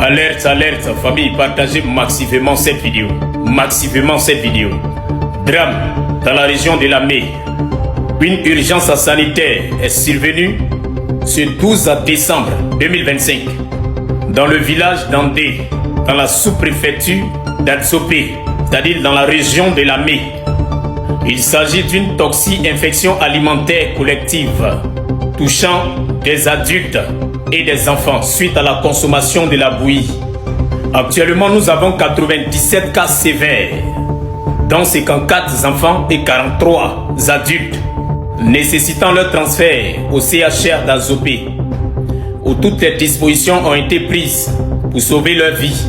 Alerte, alerte, famille, partagez massivement cette vidéo. Massivement cette vidéo. Drame dans la région de la Mai. Une urgence sanitaire est survenue ce 12 décembre 2025 dans le village d'Andé, dans la sous-préfecture d'Adzopé, c'est-à-dire dans la région de la Mai. Il s'agit d'une toxi-infection alimentaire collective touchant des adultes et des enfants suite à la consommation de la bouillie. Actuellement, nous avons 97 cas sévères, dont 54 enfants et 43 adultes, nécessitant leur transfert au CHR d'Adzopé, où toutes les dispositions ont été prises pour sauver leur vie.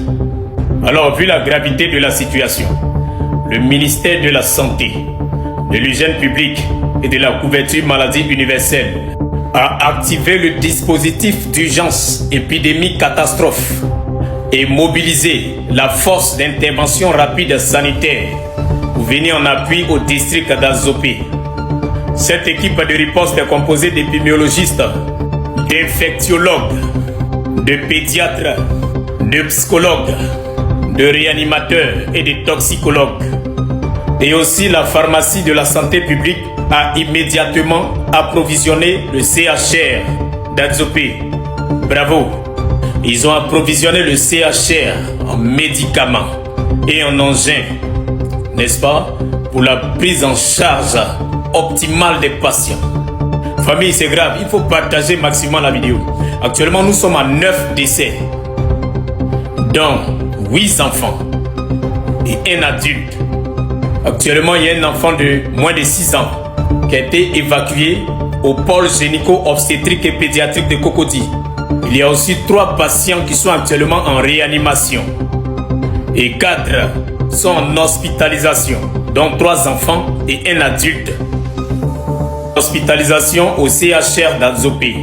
Alors, vu la gravité de la situation, le ministère de la Santé, de l'Hygiène publique et de la couverture maladie universelle a activé le dispositif d'urgence épidémie catastrophe et mobilisé la force d'intervention rapide sanitaire pour venir en appui au district d'Adzopé. Cette équipe de riposte est composée d'épidémiologistes, d'infectiologues, de pédiatres, de psychologues, de réanimateurs et de toxicologues. Et aussi la pharmacie de la santé publique a immédiatement approvisionné le CHR d'Adzopé. Bravo! Ils ont approvisionné le CHR en médicaments et en engins, n'est-ce pas, pour la prise en charge optimale des patients. Famille, c'est grave, il faut partager maximum la vidéo. Actuellement, nous sommes à 9 décès, dont 8 enfants et un adulte. Actuellement, il y a un enfant de moins de 6 ans qui a été évacué au pôle gynéco-obstétrique et pédiatrique de Cocody. Il y a aussi 3 patients qui sont actuellement en réanimation et 4 sont en hospitalisation, dont 3 enfants et un adulte. Hospitalisation au CHR d'Adzopé.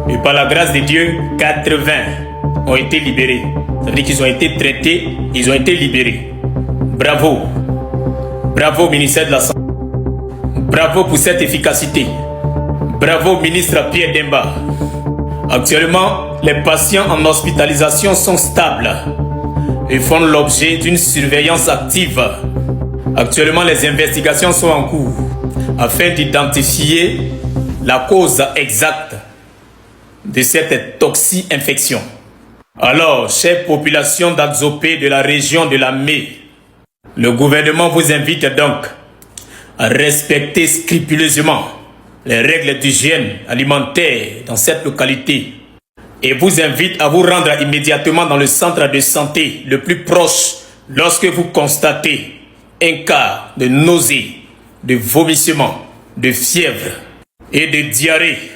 Et par la grâce de Dieu, 80 ont été libérés. C'est-à-dire qu'ils ont été traités, ils ont été libérés. Bravo! Bravo ministère de la Santé. Bravo pour cette efficacité. Bravo ministre Pierre Demba. Actuellement, les patients en hospitalisation sont stables et font l'objet d'une surveillance active. Actuellement, les investigations sont en cours afin d'identifier la cause exacte de cette toxi-infection. Alors, chère population d'Adzopé de la région de la Mai, le gouvernement vous invite donc à respecter scrupuleusement les règles d'hygiène alimentaire dans cette localité et vous invite à vous rendre immédiatement dans le centre de santé le plus proche lorsque vous constatez un cas de nausée, de vomissement, de fièvre et de diarrhée.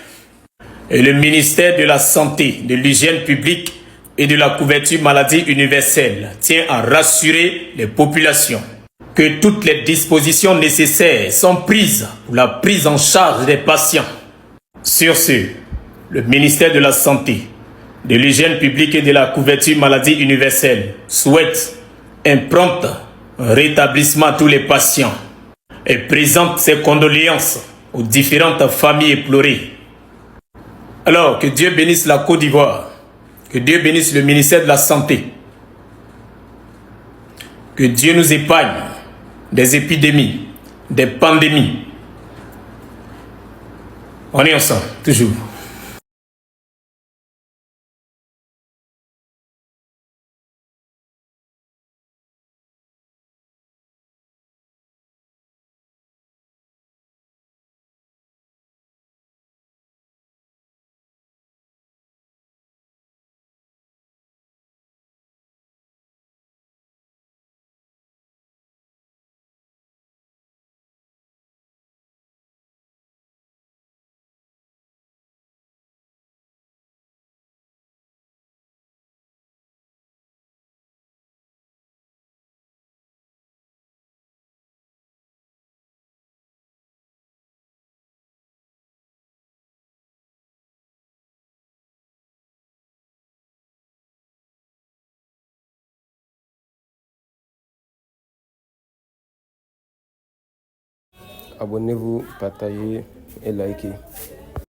Et le ministère de la Santé, de l'Hygiène publique et de la couverture maladie universelle tient à rassurer les populations que toutes les dispositions nécessaires sont prises pour la prise en charge des patients. Sur ce, le ministère de la Santé, de l'Hygiène publique et de la couverture maladie universelle souhaite un prompt rétablissement à tous les patients et présente ses condoléances aux différentes familles éplorées. Alors, que Dieu bénisse la Côte d'Ivoire. Que Dieu bénisse le ministère de la Santé. Que Dieu nous épargne des épidémies, des pandémies. On est ensemble, toujours. Abonnez-vous, partagez et likez.